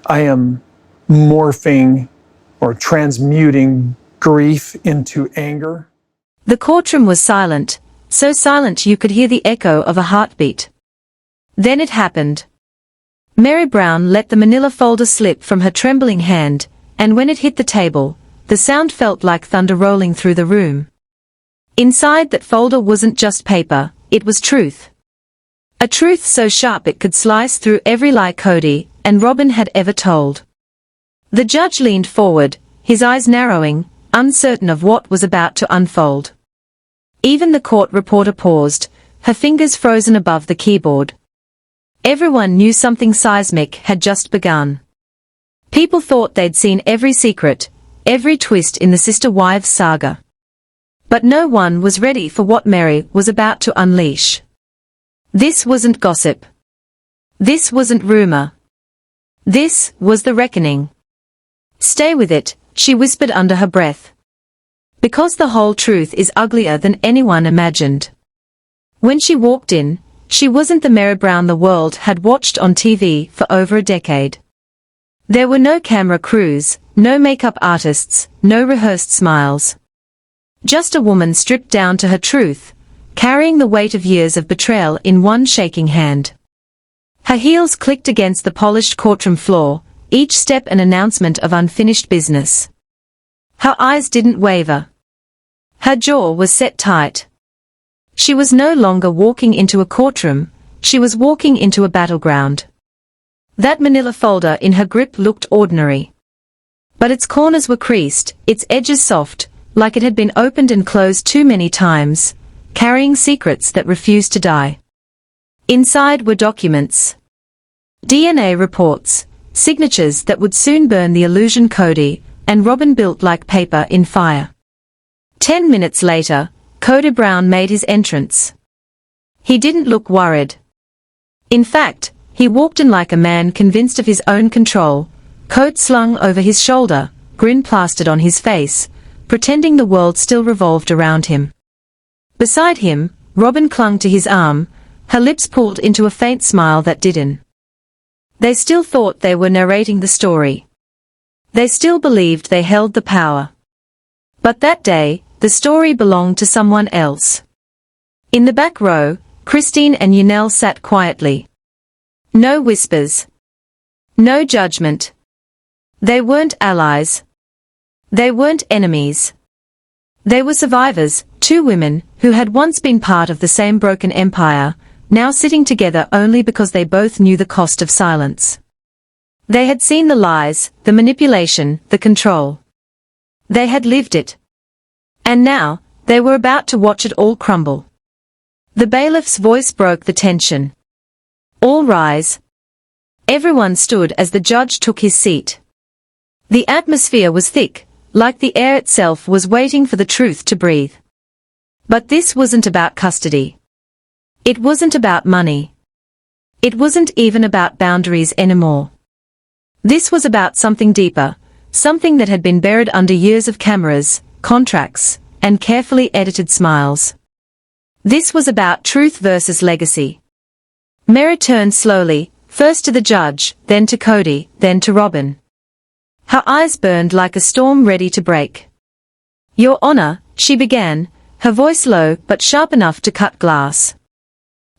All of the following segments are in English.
I am morphing or transmuting grief into anger. The courtroom was silent, so silent you could hear the echo of a heartbeat. Then it happened. Mary Brown let the manila folder slip from her trembling hand, and when it hit the table, the sound felt like thunder rolling through the room. Inside that folder wasn't just paper, it was truth. A truth so sharp it could slice through every lie Kody and Robin had ever told. The judge leaned forward, his eyes narrowing, uncertain of what was about to unfold. Even the court reporter paused, her fingers frozen above the keyboard. Everyone knew something seismic had just begun. People thought they'd seen every secret, every twist in the sister wives saga. But no one was ready for what Mary was about to unleash. This wasn't gossip. This wasn't rumor. This was the reckoning. Stay with it, she whispered under her breath. Because the whole truth is uglier than anyone imagined. When she walked in, she wasn't the Mary Brown the world had watched on TV for over a decade. There were no camera crews, no makeup artists, no rehearsed smiles. Just a woman stripped down to her truth, carrying the weight of years of betrayal in one shaking hand. Her heels clicked against the polished courtroom floor, each step an announcement of unfinished business. Her eyes didn't waver. Her jaw was set tight. She was no longer walking into a courtroom, she was walking into a battleground. That manila folder in her grip looked ordinary. But its corners were creased, its edges soft, like it had been opened and closed too many times, carrying secrets that refused to die. Inside were documents. DNA reports, signatures that would soon burn the illusion Kody and Robin built like paper in fire. 10 minutes later, Kody Brown made his entrance. He didn't look worried. In fact, he walked in like a man convinced of his own control, coat slung over his shoulder, grin plastered on his face, pretending the world still revolved around him. Beside him, Robin clung to his arm, her lips pulled into a faint smile that didn't. They still thought they were narrating the story. They still believed they held the power. But that day, the story belonged to someone else. In the back row, Christine and Yanel sat quietly. No whispers. No judgment. They weren't allies. They weren't enemies. They were survivors, two women, who had once been part of the same broken empire, now sitting together only because they both knew the cost of silence. They had seen the lies, the manipulation, the control. They had lived it. And now, they were about to watch it all crumble. The bailiff's voice broke the tension. All rise. Everyone stood as the judge took his seat. The atmosphere was thick, like the air itself was waiting for the truth to breathe. But this wasn't about custody. It wasn't about money. It wasn't even about boundaries anymore. This was about something deeper, something that had been buried under years of cameras, contracts, and carefully edited smiles. This was about truth versus legacy. Mary turned slowly, first to the judge, then to Kody, then to Robin. Her eyes burned like a storm ready to break. Your Honor, she began, her voice low but sharp enough to cut glass.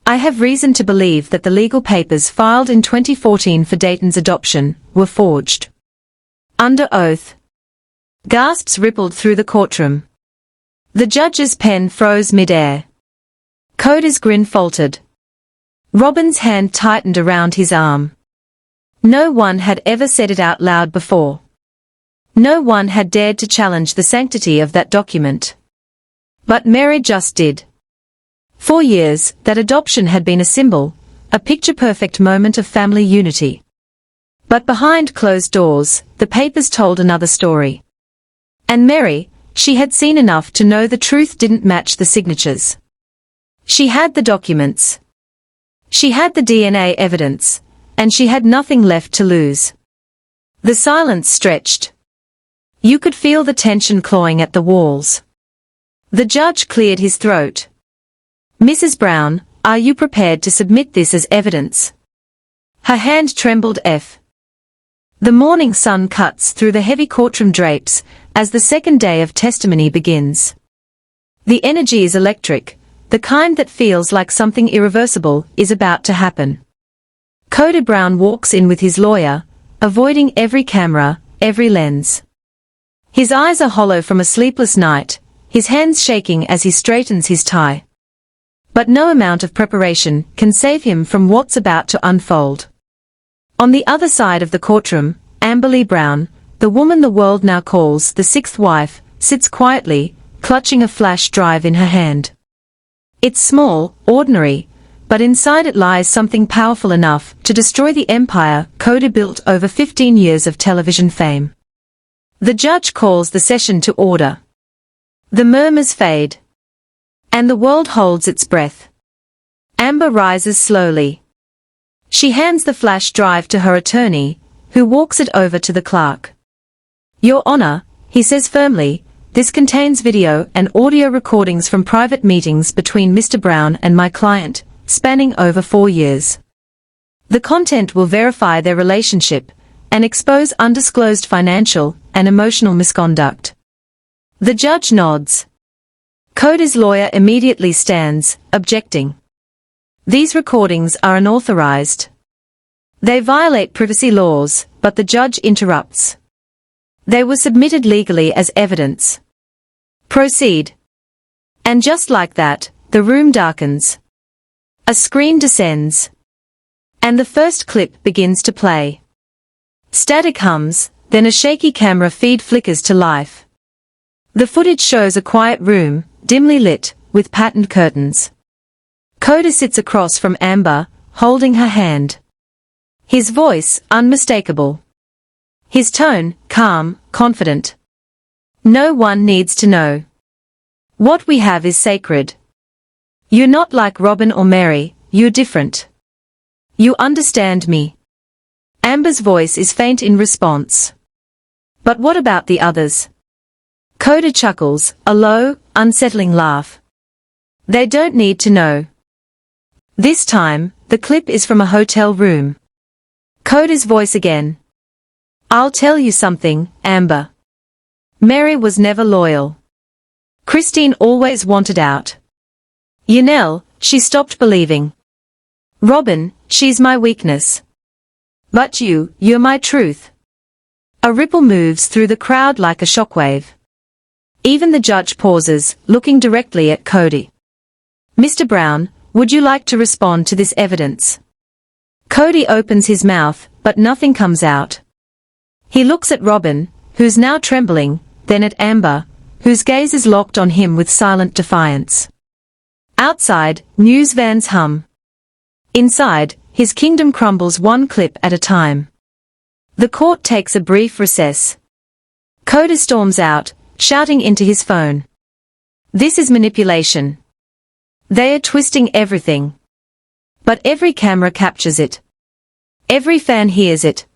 I have reason to believe that the legal papers filed in 2014 for Dayton's adoption were forged. Under oath. Gasps rippled through the courtroom. The judge's pen froze mid-air. Kody's grin faltered. Robin's hand tightened around his arm. No one had ever said it out loud before. No one had dared to challenge the sanctity of that document. But Mary just did. For years, that adoption had been a symbol, a picture-perfect moment of family unity. But behind closed doors, the papers told another story. And Mary, she had seen enough to know the truth didn't match the signatures. She had the documents. She had the DNA evidence, and she had nothing left to lose. The silence stretched. You could feel the tension clawing at the walls. The judge cleared his throat. Mrs. Brown, are you prepared to submit this as evidence? Her hand trembled. The morning sun cuts through the heavy courtroom drapes as the second day of testimony begins. The energy is electric, the kind that feels like something irreversible is about to happen. Kody Brown walks in with his lawyer, avoiding every camera, every lens. His eyes are hollow from a sleepless night, his hands shaking as he straightens his tie. But no amount of preparation can save him from what's about to unfold. On the other side of the courtroom, Amber Brown, the woman the world now calls the sixth wife, sits quietly, clutching a flash drive in her hand. It's small, ordinary, but inside it lies something powerful enough to destroy the empire Kody built over 15 years of television fame. The judge calls the session to order. The murmurs fade. And the world holds its breath. Amber rises slowly. She hands the flash drive to her attorney, who walks it over to the clerk. "Your Honor," he says firmly, "this contains video and audio recordings from private meetings between Mr. Brown and my client, spanning over 4 years. The content will verify their relationship and expose undisclosed financial and emotional misconduct." The judge nods. Kody's lawyer immediately stands, objecting. "These recordings are unauthorized. They violate privacy laws," but the judge interrupts. "They were submitted legally as evidence. Proceed." And just like that, the room darkens. A screen descends. And the first clip begins to play. Static hums, then a shaky camera feed flickers to life. The footage shows a quiet room, dimly lit, with patterned curtains. Kody sits across from Amber, holding her hand. His voice, unmistakable. His tone, calm, confident. "No one needs to know. What we have is sacred. You're not like Robin or Mary, you're different. You understand me." Amber's voice is faint in response. "But what about the others?" Kody chuckles, a low, unsettling laugh. "They don't need to know." This time, the clip is from a hotel room. Kody's voice again. "I'll tell you something, Amber. Mary was never loyal. Christine always wanted out. Yanel, she stopped believing. Robin, she's my weakness. But you're my truth." A ripple moves through the crowd like a shockwave. Even the judge pauses, looking directly at Kody. "Mr. Brown, would you like to respond to this evidence?" Kody opens his mouth, but nothing comes out. He looks at Robin, who's now trembling, then at Amber, whose gaze is locked on him with silent defiance. Outside, news vans hum. Inside, his kingdom crumbles one clip at a time. The court takes a brief recess. Kody storms out, shouting into his phone. "This is manipulation. They are twisting everything. But every camera captures it. Every fan hears it."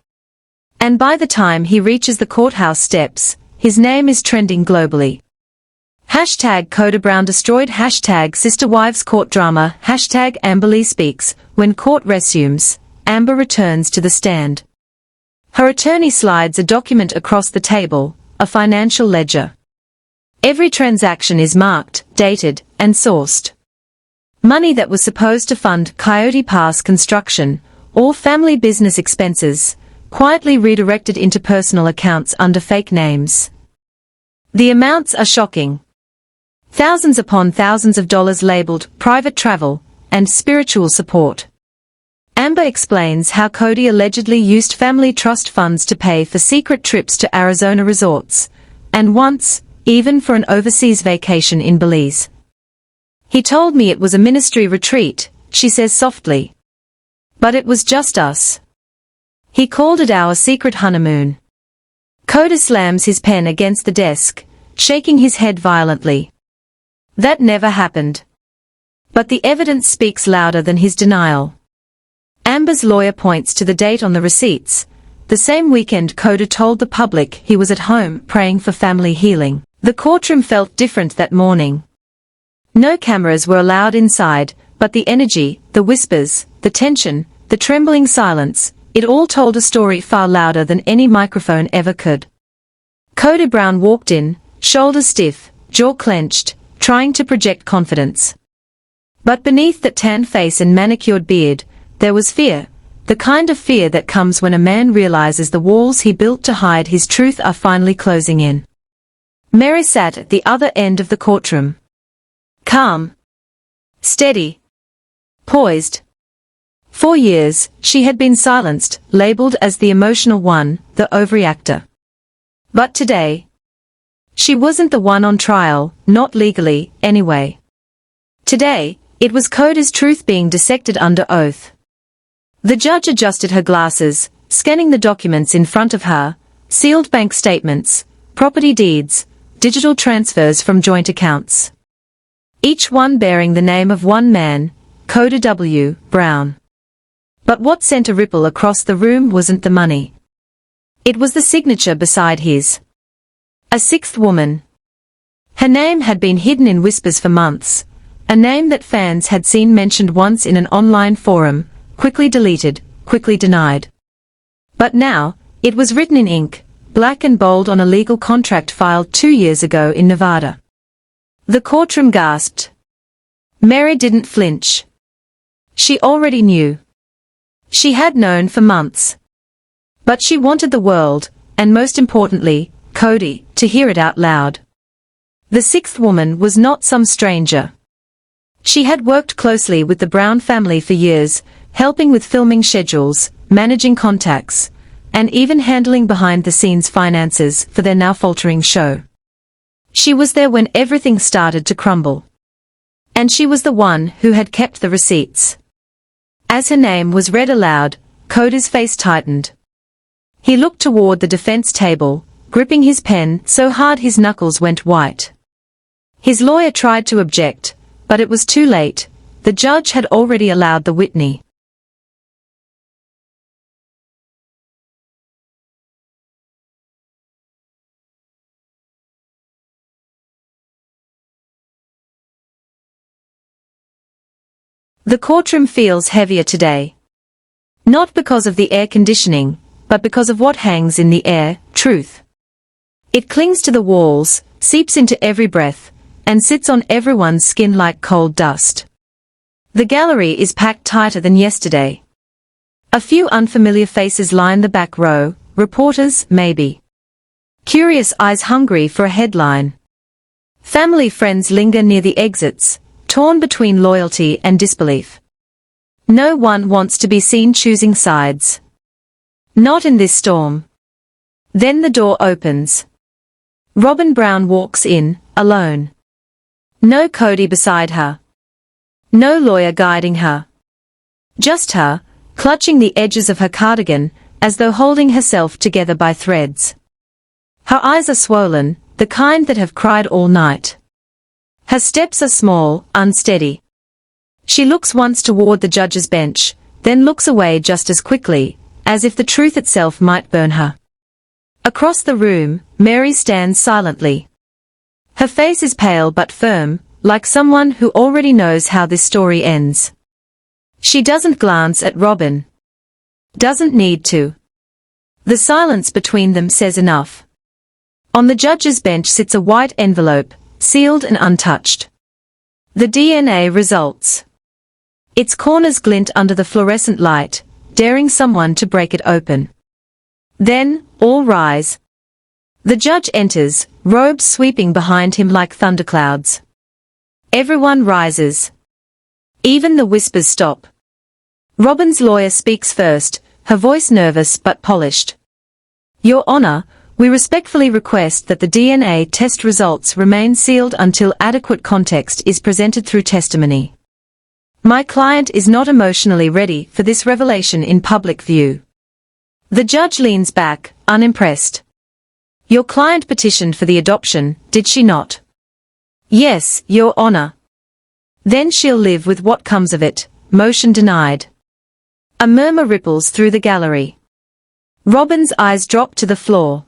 And by the time he reaches the courthouse steps, his name is trending globally. Hashtag Kody Brown destroyed. Hashtag Sister Wives Court Drama. Hashtag Amber Lee speaks. When court resumes, Amber returns to the stand. Her attorney slides a document across the table, a financial ledger. Every transaction is marked, dated, and sourced. Money that was supposed to fund Coyote Pass construction, or family business expenses, quietly redirected into personal accounts under fake names. The amounts are shocking. Thousands upon thousands of dollars labeled private travel and spiritual support. Amber explains how Kody allegedly used family trust funds to pay for secret trips to Arizona resorts, and once, even for an overseas vacation in Belize. "He told me it was a ministry retreat," she says softly. "But it was just us. He called it our secret honeymoon." Kody slams his pen against the desk, shaking his head violently. That never happened. But the evidence speaks louder than his denial. Amber's lawyer points to the date on the receipts, the same weekend Kody told the public he was at home praying for family healing. The courtroom felt different that morning. No cameras were allowed inside, but the energy, the whispers, the tension, the trembling silence, It all told a story far louder than any microphone ever could. Kody Brown walked in, shoulders stiff, jaw clenched, trying to project confidence. But beneath that tan face and manicured beard, there was fear, the kind of fear that comes when a man realizes the walls he built to hide his truth are finally closing in. Mary sat at the other end of the courtroom. Calm. Steady. Poised. For years, she had been silenced, labeled as the emotional one, the overreactor. But today, she wasn't the one on trial, not legally, anyway. Today, it was Kody's truth being dissected under oath. The judge adjusted her glasses, scanning the documents in front of her, sealed bank statements, property deeds, digital transfers from joint accounts. Each one bearing the name of one man, Kody W. Brown. But what sent a ripple across the room wasn't the money. It was the signature beside his. A sixth woman. Her name had been hidden in whispers for months, a name that fans had seen mentioned once in an online forum, quickly deleted, quickly denied. But now, it was written in ink, black and bold on a legal contract filed 2 years ago in Nevada. The courtroom gasped. Mary didn't flinch. She already knew. She had known for months. But she wanted the world, and most importantly, Kody, to hear it out loud. The sixth woman was not some stranger. She had worked closely with the Brown family for years, helping with filming schedules, managing contacts, and even handling behind-the-scenes finances for their now faltering show. She was there when everything started to crumble. And she was the one who had kept the receipts. As her name was read aloud, Kody's face tightened. He looked toward the defense table, gripping his pen so hard his knuckles went white. His lawyer tried to object, but it was too late. The judge had already allowed the Whitney. The courtroom feels heavier today. Not because of the air conditioning, but because of what hangs in the air, truth. It clings to the walls, seeps into every breath, and sits on everyone's skin like cold dust. The gallery is packed tighter than yesterday. A few unfamiliar faces line the back row, reporters, maybe. Curious eyes hungry for a headline. Family friends linger near the exits, torn between loyalty and disbelief. No one wants to be seen choosing sides. Not in this storm. Then the door opens. Robin Brown walks in, alone. No Kody beside her. No lawyer guiding her. Just her, clutching the edges of her cardigan, as though holding herself together by threads. Her eyes are swollen, the kind that have cried all night. Her steps are small, unsteady. She looks once toward the judge's bench, then looks away just as quickly, as if the truth itself might burn her. Across the room, Mary stands silently. Her face is pale but firm, like someone who already knows how this story ends. She doesn't glance at Robin. Doesn't need to. The silence between them says enough. On the judge's bench sits a white envelope, sealed and untouched. The DNA results. Its corners glint under the fluorescent light, daring someone to break it open. Then, all rise. The judge enters, robes sweeping behind him like thunderclouds. Everyone rises. Even the whispers stop. Robin's lawyer speaks first, her voice nervous but polished. Your Honor, we respectfully request that the DNA test results remain sealed until adequate context is presented through testimony. My client is not emotionally ready for this revelation in public view. The judge leans back, unimpressed. Your client petitioned for the adoption, did she not? Yes, Your Honor. Then she'll live with what comes of it, motion denied. A murmur ripples through the gallery. Robin's eyes drop to the floor.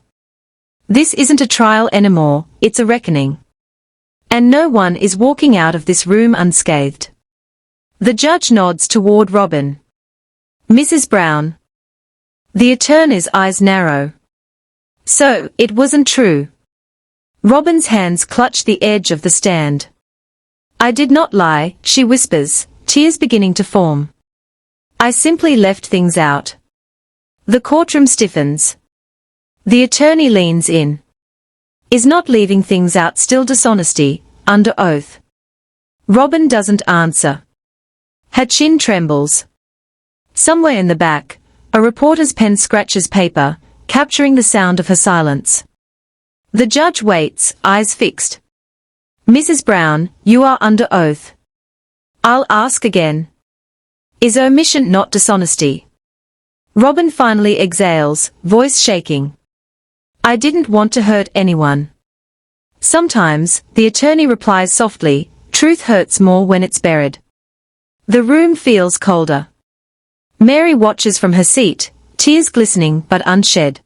This isn't a trial anymore, it's a reckoning. And no one is walking out of this room unscathed. The judge nods toward Robin. Mrs. Brown. The attorney's eyes narrow. So, it wasn't true. Robin's hands clutch the edge of the stand. I did not lie, she whispers, tears beginning to form. I simply left things out. The courtroom stiffens. The attorney leans in. Is not leaving things out still dishonesty, under oath? Robin doesn't answer. Her chin trembles. Somewhere in the back, a reporter's pen scratches paper, capturing the sound of her silence. The judge waits, eyes fixed. Mrs. Brown, you are under oath. I'll ask again. Is omission not dishonesty? Robin finally exhales, voice shaking. I didn't want to hurt anyone. Sometimes, the attorney replies softly, truth hurts more when it's buried. The room feels colder. Mary watches from her seat, tears glistening but unshed.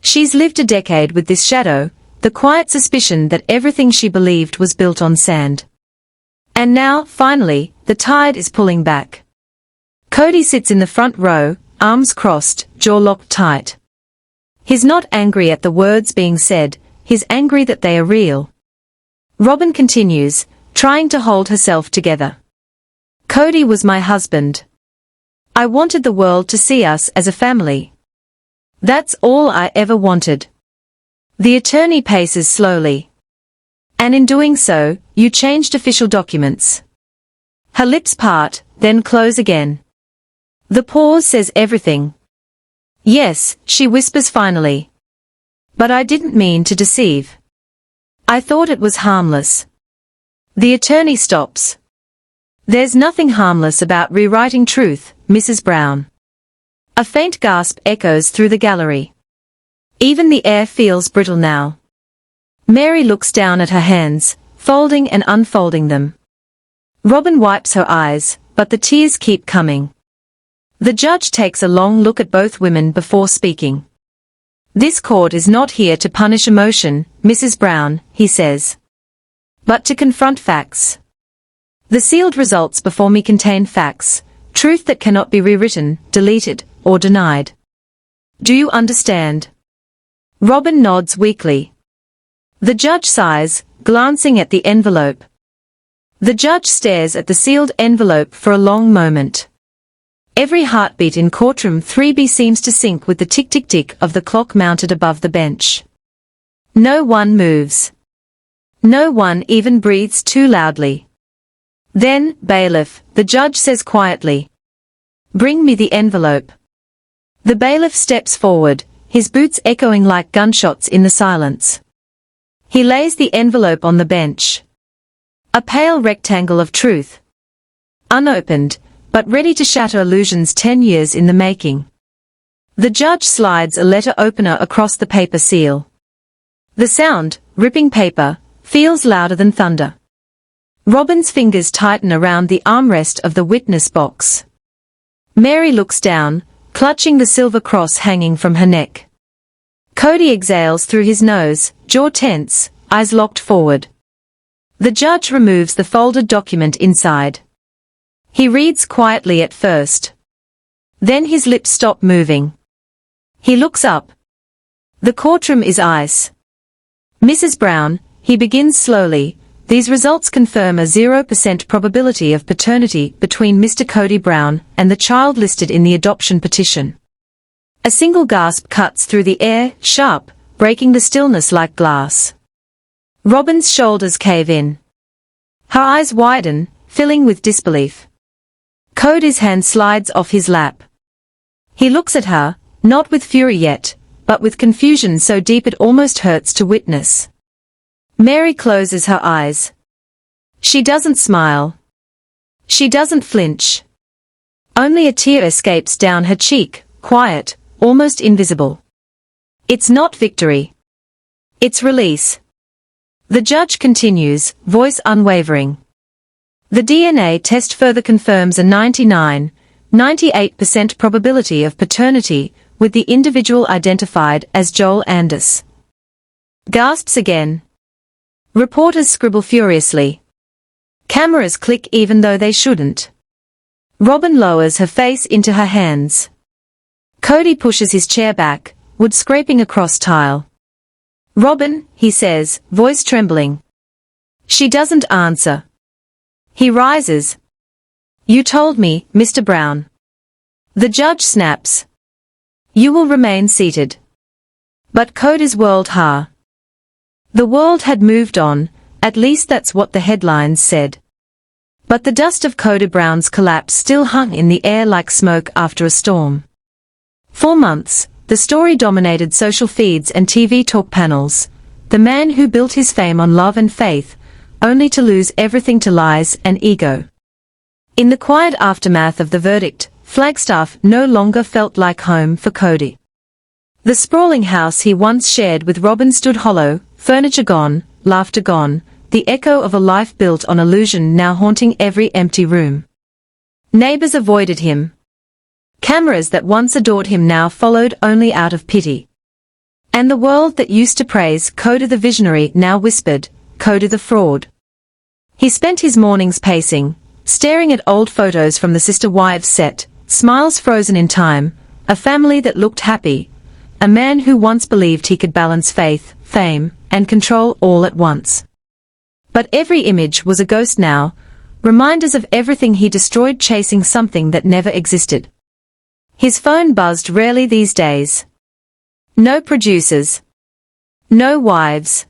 She's lived a decade with this shadow, the quiet suspicion that everything she believed was built on sand. And now, finally, the tide is pulling back. Kody sits in the front row, arms crossed, jaw locked tight. He's not angry at the words being said, he's angry that they are real. Robin continues, trying to hold herself together. Kody was my husband. I wanted the world to see us as a family. That's all I ever wanted. The attorney paces slowly. And in doing so, you changed official documents. Her lips part, then close again. The pause says everything. Yes, she whispers finally. But I didn't mean to deceive. I thought it was harmless. The attorney stops. There's nothing harmless about rewriting truth, Mrs. Brown. A faint gasp echoes through the gallery. Even the air feels brittle now. Mary looks down at her hands, folding and unfolding them. Robin wipes her eyes, but the tears keep coming. The judge takes a long look at both women before speaking. This court is not here to punish emotion, Mrs. Brown, he says. But to confront facts. The sealed results before me contain facts, truth that cannot be rewritten, deleted, or denied. Do you understand? Robin nods weakly. The judge sighs, glancing at the envelope. The judge stares at the sealed envelope for a long moment. Every heartbeat in courtroom 3B seems to sync with the tick-tick-tick of the clock mounted above the bench. No one moves. No one even breathes too loudly. Then, bailiff, the judge says quietly. Bring me the envelope. The bailiff steps forward, his boots echoing like gunshots in the silence. He lays the envelope on the bench. A pale rectangle of truth. Unopened, but ready to shatter illusions 10 years in the making. The judge slides a letter opener across the paper seal. The sound, ripping paper, feels louder than thunder. Robin's fingers tighten around the armrest of the witness box. Mary looks down, clutching the silver cross hanging from her neck. Kody exhales through his nose, jaw tense, eyes locked forward. The judge removes the folded document inside. He reads quietly at first. Then his lips stop moving. He looks up. The courtroom is ice. Mrs. Brown, he begins slowly, these results confirm a 0% probability of paternity between Mr. Kody Brown and the child listed in the adoption petition. A single gasp cuts through the air, sharp, breaking the stillness like glass. Robin's shoulders cave in. Her eyes widen, filling with disbelief. Kody's hand slides off his lap. He looks at her, not with fury yet, but with confusion so deep it almost hurts to witness. Mary closes her eyes. She doesn't smile. She doesn't flinch. Only a tear escapes down her cheek, quiet, almost invisible. It's not victory. It's release. The judge continues, voice unwavering. The DNA test further confirms a 98% probability of paternity, with the individual identified as Joel Andis. Gasps again. Reporters scribble furiously. Cameras click even though they shouldn't. Robin lowers her face into her hands. Kody pushes his chair back, wood scraping across tile. "Robin," he says, voice trembling. She doesn't answer. He rises. "You told me, Mr. Brown." The judge snaps. "You will remain seated." But Kody's world The world had moved on, at least that's what the headlines said. But the dust of Kody Brown's collapse still hung in the air like smoke after a storm. For months, the story dominated social feeds and TV talk panels. The man who built his fame on love and faith, only to lose everything to lies and ego. In the quiet aftermath of the verdict, Flagstaff no longer felt like home for Kody. The sprawling house he once shared with Robin stood hollow, furniture gone, laughter gone, the echo of a life built on illusion now haunting every empty room. Neighbors avoided him. Cameras that once adored him now followed only out of pity. And the world that used to praise Kody the visionary now whispered, Kody the fraud. He spent his mornings pacing, staring at old photos from the Sister Wives set, smiles frozen in time, a family that looked happy, a man who once believed he could balance faith, fame, and control all at once. But every image was a ghost now, reminders of everything he destroyed chasing something that never existed. His phone buzzed rarely these days. No producers. No wives.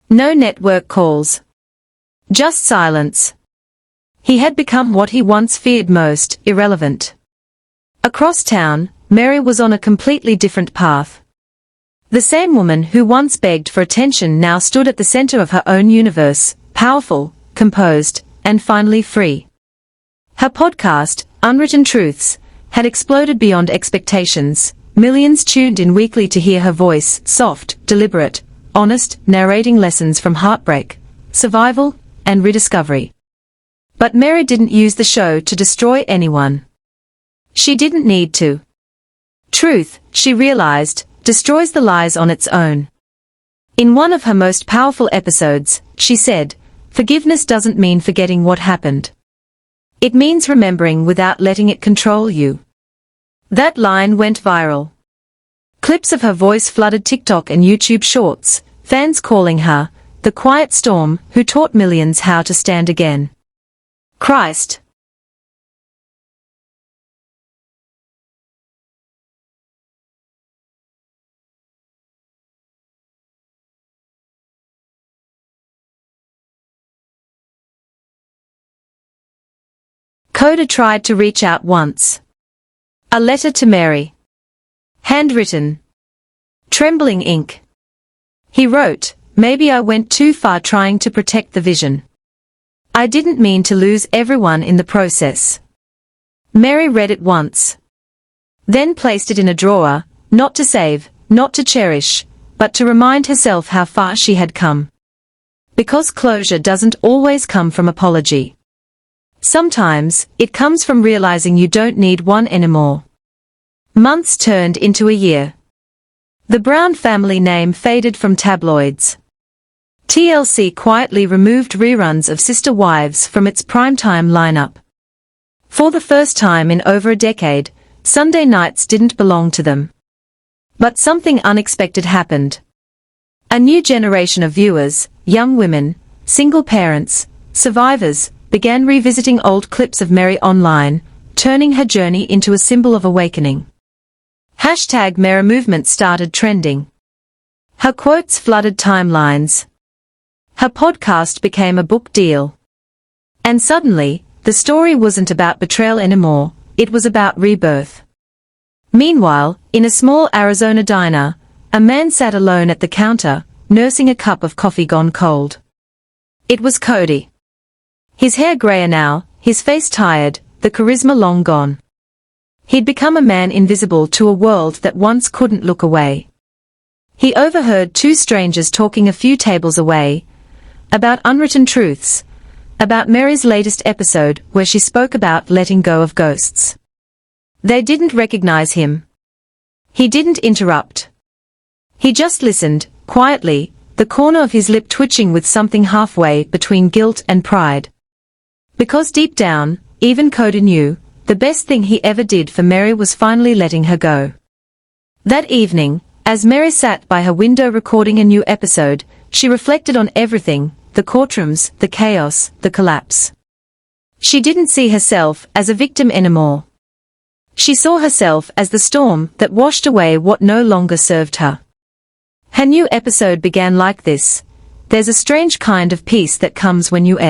No network calls. Just silence. He had become what he once feared most, irrelevant. Across town, Mary was on a completely different path. The same woman who once begged for attention now stood at the center of her own universe, powerful, composed, and finally free. Her podcast, Unwritten Truths, had exploded beyond expectations. Millions tuned in weekly to hear her voice, soft, deliberate, honest, narrating lessons from heartbreak, survival, and rediscovery. But Mary didn't use the show to destroy anyone. She didn't need to. Truth, she realized, destroys the lies on its own. In one of her most powerful episodes, she said, "Forgiveness doesn't mean forgetting what happened. It means remembering without letting it control you." That line went viral. Clips of her voice flooded TikTok and YouTube shorts, fans calling her, the quiet storm who taught millions how to stand again. Christ. Kody tried to reach out once. A letter to Mary. Handwritten. Trembling ink. He wrote, "Maybe I went too far trying to protect the vision. I didn't mean to lose everyone in the process." Mary read it once. Then placed it in a drawer, not to save, not to cherish, but to remind herself how far she had come. Because closure doesn't always come from apology. Sometimes, it comes from realizing you don't need one anymore. Months turned into a year. The Brown family name faded from tabloids. TLC quietly removed reruns of Sister Wives from its primetime lineup. For the first time in over a decade, Sunday nights didn't belong to them. But something unexpected happened. A new generation of viewers, young women, single parents, survivors, began revisiting old clips of Mary online, turning her journey into a symbol of awakening. Hashtag Mary movement started trending. Her quotes flooded timelines. Her podcast became a book deal. And suddenly, the story wasn't about betrayal anymore, it was about rebirth. Meanwhile, in a small Arizona diner, a man sat alone at the counter, nursing a cup of coffee gone cold. It was Kody. His hair grayer now, his face tired, the charisma long gone. He'd become a man invisible to a world that once couldn't look away. He overheard two strangers talking a few tables away, about unwritten truths, about Mary's latest episode where she spoke about letting go of ghosts. They didn't recognize him. He didn't interrupt. He just listened, quietly, the corner of his lip twitching with something halfway between guilt and pride. Because deep down, even Kody knew, The best thing he ever did for Mary was finally letting her go. That evening, as Mary sat by her window recording a new episode, she reflected on everything, the courtrooms, the chaos, the collapse. She didn't see herself as a victim anymore. She saw herself as the storm that washed away what no longer served her. Her new episode began like this: "There's a strange kind of peace that comes when you